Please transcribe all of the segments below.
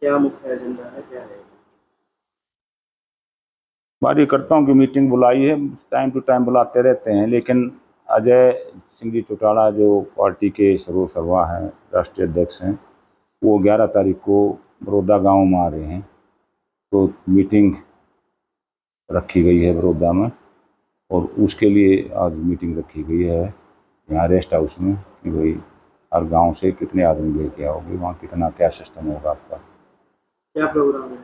क्या मुख्य एजेंडा है, क्या है? कार्यकर्ताओं की मीटिंग बुलाई है, टाइम टू टाइम बुलाते रहते हैं, लेकिन अजय सिंह जी चौटाला जो पार्टी के सर्वा हैं, राष्ट्रीय अध्यक्ष हैं, वो 11 तारीख को बड़ौदा गांव में आ रहे हैं। तो मीटिंग रखी गई है बड़ौदा में, और उसके लिए आज मीटिंग रखी गई है यहाँ रेस्ट हाउस में कि भाई हर गांव से कितने आदमी लेके आओगे, वहाँ कितना क्या सिस्टम होगा आपका। क्या प्रोग्राम है?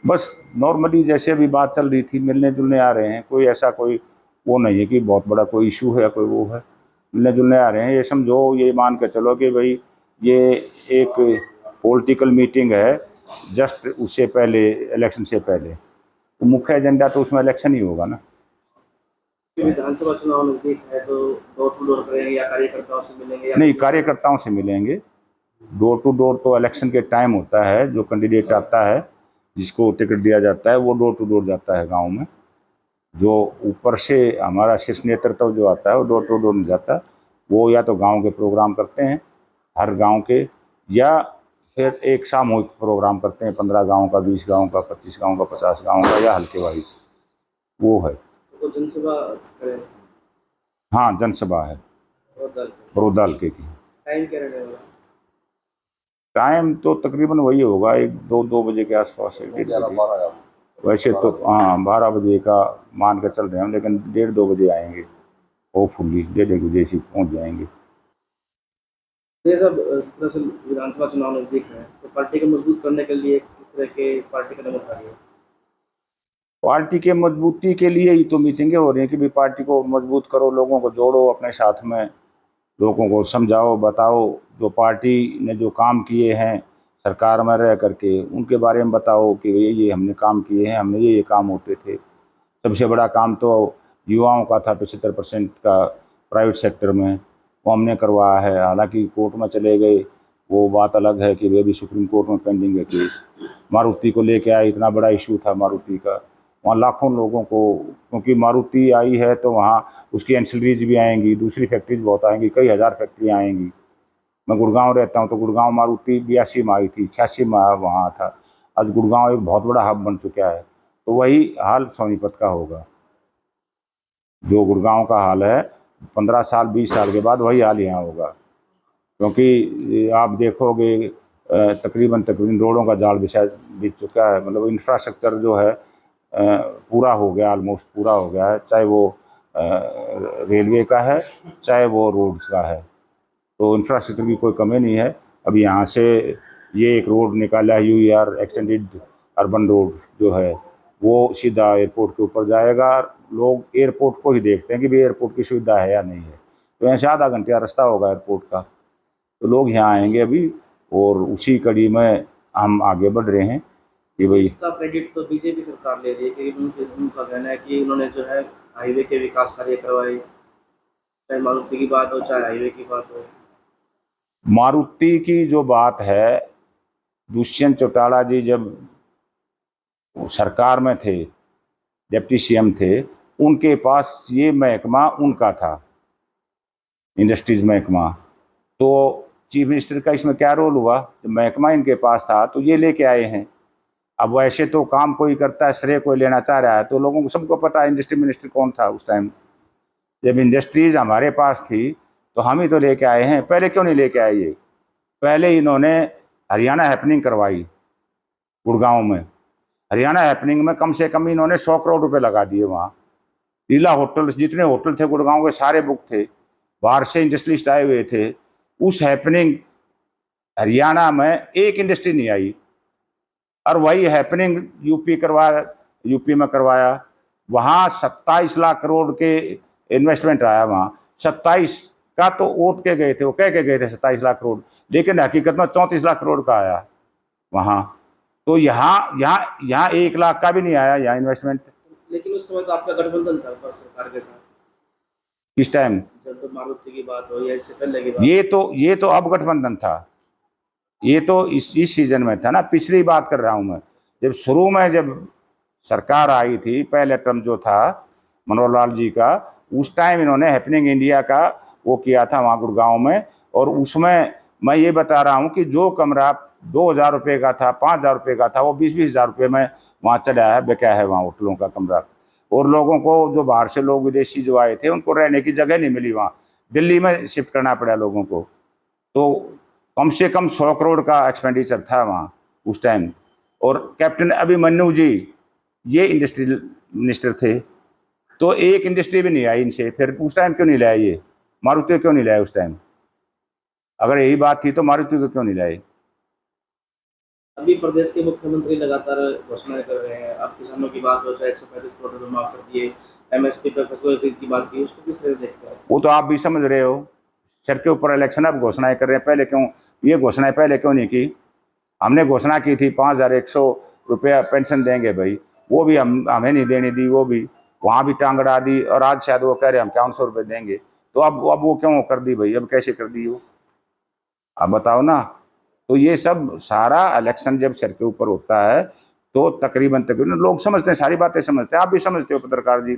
बस नॉर्मली जैसे अभी बात चल रही थी, मिलने जुलने आ रहे हैं, कोई ऐसा कोई वो नहीं है कि बहुत बड़ा कोई इशू है, कोई वो है। मिलने जुलने आ रहे हैं, ये समझो, ये मान के चलो कि भाई ये एक पॉलिटिकल मीटिंग है, जस्ट उससे पहले, इलेक्शन से पहले। तो मुख्य एजेंडा तो उसमें इलेक्शन ही होगा ना। विधानसभा चुनाव नजदीक है तो डोर टू डोर करेंगे या कार्यकर्ताओं से मिलेंगे या नहीं, किसी से? कार्यकर्ताओं से मिलेंगे। डोर टू डोर तो इलेक्शन के टाइम होता है, जो कैंडिडेट आता है, जिसको टिकट दिया जाता है, वो डोर टू डोर जाता है गांव में। जो ऊपर से हमारा शीर्ष नेतृत्व जो आता है वो डोर टू डोर नहीं जाता। वो या तो गांव के प्रोग्राम करते हैं, हर गांव के, या फिर एक सामूहिक प्रोग्राम करते हैं, 15 गांव का, 20 गांव का, 25 गांव का, 50 गांव का, या हल्के वाइज वो है। तो जनसभा करें हाँ, जनसभा है और दल बड़ौदा हल्के की। टाइम क्या रहने वाला? टाइम तो तकरीबन वही होगा, 1-2 बजे के आसपास, 1-1:30 बजे। वैसे तो हाँ 12 बजे का मान के चल रहे हैं, लेकिन 1:30-2 बजे आएंगे, होपफुली 1:30 बजे से पहुंच जाएंगे। ये सब जिस तरह से विधानसभा चुनाव नजदीक है तो पार्टी को मजबूत करने के लिए किस तरह के पार्टी कदम उठा रही है? पार्टी के मजबूती के लिए ही तो मीटिंगें हो रही हैं कि भाई पार्टी को मजबूत करो, लोगों को जोड़ो अपने साथ में, लोगों को समझाओ, बताओ, जो पार्टी ने जो काम किए हैं सरकार में रह करके, उनके बारे में बताओ कि ये हमने काम किए हैं, हमने ये काम होते थे। सबसे बड़ा काम तो युवाओं का था, 75% का प्राइवेट सेक्टर में, वो हमने करवाया है। हालांकि कोर्ट में चले गए, वो बात अलग है कि वे भी सुप्रीम कोर्ट में पेंडिंग है केस। मारुति को लेके आए, इतना बड़ा इशू था मारुति का, वहाँ लाखों लोगों को, क्योंकि मारुति आई है तो वहाँ उसकी एंसिलरीज भी आएंगी, दूसरी फैक्ट्रीज बहुत आएंगी, कई हज़ार फैक्ट्रियाँ आएंगी। मैं गुड़गांव रहता हूँ, तो गुड़गांव मारुति 82 में आई थी, 86 में वहाँ था। आज गुड़गांव एक बहुत बड़ा हब बन चुका है। तो वही हाल सोनीपत का होगा, जो गुड़गांव का हाल है, 15 साल 20 साल के बाद वही हाल यहाँ होगा। क्योंकि आप देखोगे तकरीबन तकरीबन रोडों का जाल बिछ चुका है, मतलब इंफ्रास्ट्रक्चर जो है पूरा हो गया, ऑलमोस्ट पूरा हो गया है, चाहे वो रेलवे का है, चाहे वो रोड्स का है। तो इंफ्रास्ट्रक्चर की कोई कमी नहीं है। अब यहाँ से ये एक रोड निकाला है, UER एक्सटेंडेड अर्बन रोड जो है, वो सीधा एयरपोर्ट के ऊपर जाएगा। लोग एयरपोर्ट को ही देखते हैं कि भाई एयरपोर्ट की सुविधा है या नहीं है। तो यहाँ से आधा घंटे का रास्ता होगा एयरपोर्ट का, तो लोग यहाँ आएंगे अभी, और उसी कड़ी में हम आगे बढ़ रहे हैं कि भाई। इसका क्रेडिट तो बीजेपी सरकार ले रही है कि उनका कहना है कि उन्होंने जो है हाईवे के विकास कार्य करवाए, चाहे मारुति की बात हो चाहे हाईवे की बात हो। मारुति की जो बात है, दुष्यंत चौटाला जी जब सरकार में थे, डिप्टी CM थे, उनके पास ये महकमा उनका था, इंडस्ट्रीज महकमा। तो चीफ मिनिस्टर का इसमें क्या रोल हुआ, जब महकमा इनके पास था तो ये लेके आए हैं। अब वैसे तो काम कोई करता है, श्रेय कोई लेना चाह रहा है, तो लोगों को सबको पता है इंडस्ट्री मिनिस्टर कौन था उस टाइम। जब इंडस्ट्रीज हमारे पास थी तो हम ही तो लेके आए हैं, पहले क्यों नहीं लेके आए ये? पहले इन्होंने हरियाणा हैपनिंग करवाई गुड़गांव में। हरियाणा हैपनिंग में कम से कम इन्होंने 100 करोड़ रुपए लगा दिए वहाँ। लीला होटल्स, जितने होटल थे गुड़गांव के सारे बुक थे, बाहर से इंडस्ट्रियलिस्ट आए हुए थे। उस हैपनिंग हरियाणा में एक इंडस्ट्री नहीं आई, और वही हैपनिंग यूपी में करवाया। वहाँ 27 लाख करोड़ के इन्वेस्टमेंट आया वहाँ। 27 का तो वोट के गए थे, वो कह के गए थे 27 लाख करोड़, लेकिन हकीकत में 34 लाख करोड़ का आया वहाँ। तो यहाँ यहाँ यहाँ 1 लाख का भी नहीं आया यहाँ इन्वेस्टमेंट। लेकिन उस समय तो आपका गठबंधन था सरकार के साथ, किस टाइम? जब तो मारुति की बात हो या इससे पहले की बात। ये तो अब गठबंधन था, ये तो इस सीजन में था ना, पिछली बात कर रहा हूँ मैं। जब शुरू में जब सरकार आई थी, पहले टर्म जो था मनोहर लाल जी का, उस टाइम इन्होंने हैपनिंग इंडिया का वो किया था वहाँ गुड़गांव में। और उसमें मैं ये बता रहा हूँ कि जो कमरा 2,000 रुपये का था, 5,000 रुपये का था, वो 20-20 हज़ार रुपये में वहाँ चढ़ा है, बिका है वहाँ होटलों का कमरा। और लोगों को जो बाहर से लोग विदेशी जो आए थे उनको रहने की जगह नहीं मिली, वहाँ दिल्ली में शिफ्ट करना पड़ा लोगों को। तो कम से कम 100 करोड़ का एक्सपेंडिचर था वहाँ उस टाइम। और कैप्टन अभिमन्यु जी ये इंडस्ट्रियल मिनिस्टर थे, तो एक इंडस्ट्री भी नहीं आई इनसे। फिर उस टाइम क्यों नहीं लाया, ये मारुति क्यों नहीं लाया उस टाइम? अगर यही बात थी तो मारुति को क्यों नहीं लाए? अभी प्रदेश के मुख्यमंत्री लगातार घोषणाएं कर रहे हैं। अब किसानों की बात हो, चाहे 135 करोड़ रुपये माफ कर दिए, एमएसपी पर फसलों की बात की, उसको किस तरह देखते हैं? वो तो आप भी समझ रहे हो, सर के ऊपर इलेक्शन अब घोषणाएं कर रहे हैं, पहले क्यों ये घोषणाएं पहले क्यों नहीं की? हमने घोषणा की थी 5,100 रुपया पेंशन देंगे भाई, वो भी हमें नहीं देने दी, वो भी वहाँ भी टांग अड़ा दी। और आज शायद वो कह रहे हैं हम 500 रुपये देंगे। तो अब वो क्यों कर दी भाई, अब कैसे कर दी वो, आप बताओ ना। तो ये सब सारा इलेक्शन जब सर के ऊपर होता है तो तकरीबन लोग समझते हैं, सारी बातें समझते हैं, आप भी समझते हो पत्रकार जी।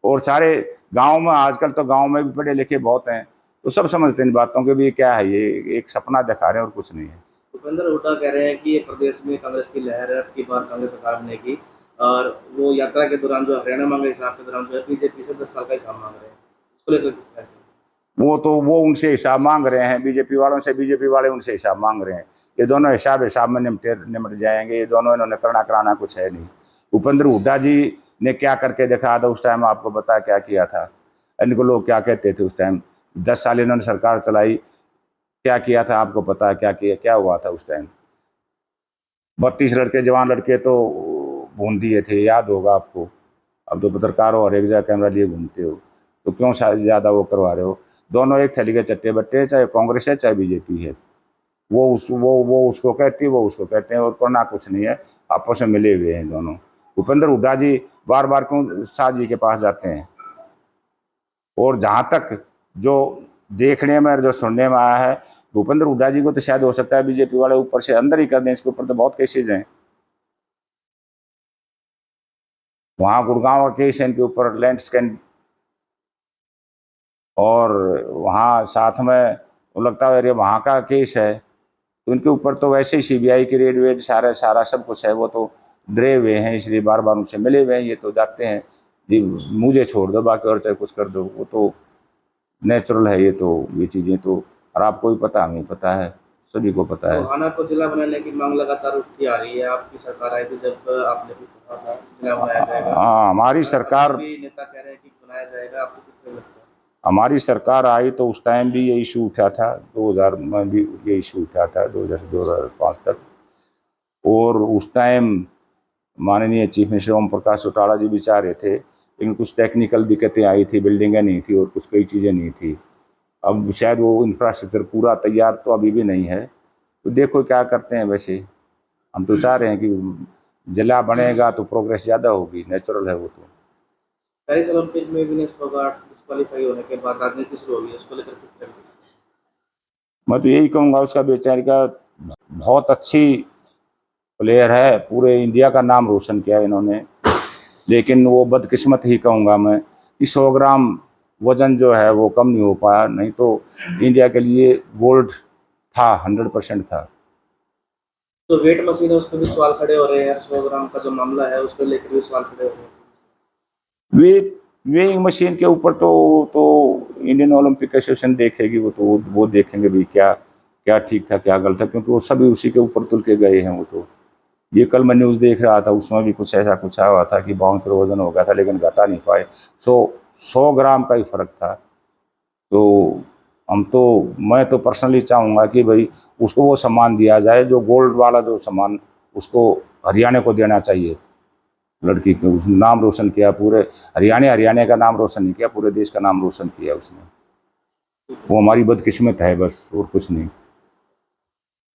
और सारे गांव में, आजकल तो गांव में भी पढ़े लिखे बहुत हैं, तो सब समझते हैं इन बातों के भी, क्या है ये एक सपना दिखा रहे हैं और कुछ नहीं है। भूपेंद्र हुड्डा कह रहे हैं कि ये प्रदेश में कांग्रेस की लहर है, अब की बार कांग्रेस सरकार बनेगी। और वो यात्रा के दौरान जो हरियाणा मांगे हिसाब के दौरान जो है बीजेपी से 10 साल का हिसाब मांग रहे हैं, इसको लेकर किस तरह? वो उनसे हिसाब मांग रहे हैं, बीजेपी वालों से, बीजेपी वाले उनसे हिसाब मांग रहे हैं। ये दोनों हिसाब में निमट जाएंगे, ये दोनों, इन्होंने करना कराना कुछ है नहीं। भूपेंद्र हुड्डा जी ने क्या करके दिखाया था उस टाइम, आपको पता क्या किया था? इनको लोग क्या कहते थे उस टाइम? 10 साल इन्होंने सरकार चलाई, क्या किया था आपको पता है? क्या किया, क्या हुआ था उस टाइम? 32 लड़के, जवान लड़के तो भून दिए थे, याद होगा आपको। अब तो पत्रकार हो और एक जगह कैमरा लिए घूमते हो, तो क्यों ज़्यादा वो करवा रहे हो? दोनों एक थैली के चट्टे बट्टे, चाहे कांग्रेस है चाहे बीजेपी है। वो उसको कहती है, वो उसको कहते हैं, और करना कुछ नहीं है, आपस में मिले हुए हैं दोनों। भूपेंद्र हुड्डा जी बार बार क्यों शाह जी के पास जाते हैं? और जहाँ तक जो देखने में और जो सुनने में आया है, भूपेंद्र हुड्डा जी को तो शायद हो सकता है बीजेपी वाले ऊपर से अंदर ही कर दें, इसके ऊपर तो बहुत केसेज हैं। वहाँ गुड़गांव का केस है इनके ऊपर, लैंड स्कैन, और वहाँ साथ में वो लगता है वहाँ का केस है। तो उनके ऊपर तो वैसे ही सीबीआई की रेड वेड सारा सब कुछ है, वो तो डरे हुए हैं, इसलिए बार बार उनसे मिले हुए हैं। ये तो जाते हैं जी, मुझे छोड़ दो बाकी और चाहे कुछ कर दो, वो तो नेचुरल है। ये चीज़ें तो, और आपको भी पता, हमें पता है, सभी को पता है। टोहाना को जिला बनाने की मांग लगातार उठती आ रही है। आपकी सरकार आई थी जब आपने भी कहा था जिला बनाया जाएगा। हाँ, हमारी सरकार, भी नेता कह रहे हैं कि बनाया जाएगा, आपको किस तरह लगता है? हमारी सरकार आई तो उस टाइम भी ये इशू उठा था, 2000 में भी ये इशू उठा था, 2000 से 2005 तक। और उस टाइम माननीय चीफ मिनिस्टर ओम प्रकाश चौटाला जी भी चाह रहे थे, लेकिन कुछ टेक्निकल दिक्कतें आई थी, बिल्डिंगें नहीं थी और कुछ कई चीज़ें नहीं थी। अब शायद वो इंफ्रास्ट्रक्चर पूरा तैयार तो अभी भी नहीं है, तो देखो क्या करते हैं। वैसे हम तो चाह रहे हैं कि जिला बनेगा तो प्रोग्रेस ज़्यादा होगी, नेचुरल है वो तो। पेरिस ओलंपिक में विनेश फोगाट डिस्क्वालीफाई होने के बाद राजनीति शुरू होगी, उसको लेकर किस तरह? मैं तो यही कहूँगा, उसका बेचारे का बहुत अच्छी प्लेयर है, पूरे इंडिया का नाम रोशन किया इन्होंने, लेकिन वो बदकिस्मत ही कहूँगा मैं कि 100 ग्राम वज़न जो है वो कम नहीं हो पाया, नहीं तो इंडिया के लिए गोल्ड था, 100% था। तो वेट मशीन है, उस पर भी सवाल खड़े हो रहे हैं। 100 ग्राम का जो मामला है उसको लेकर भी सवाल खड़े हो रहे हैं। वेइंग मशीन के ऊपर तो इंडियन ओलंपिक एसोसिएशन देखेगी, वो देखेंगे भी क्या क्या ठीक था क्या गलत था, क्योंकि वो सभी उसी के ऊपर तुल के गए हैं। वो तो ये कल मैं न्यूज़ देख रहा था, उसमें भी कुछ ऐसा कुछ आया हुआ था कि 52 किलो वजन हो गया था, लेकिन घटा नहीं पाए। 100 ग्राम का ही फर्क था। तो मैं तो पर्सनली चाहूँगा कि भाई उसको वो सम्मान दिया जाए, जो गोल्ड वाला जो सम्मान उसको हरियाणा को देना चाहिए। लड़की को नाम रोशन किया, पूरे हरियाणा का नाम रोशन नहीं किया, पूरे देश का नाम रोशन किया उसने। वो हमारी बदकिस्मत है बस, और कुछ नहीं।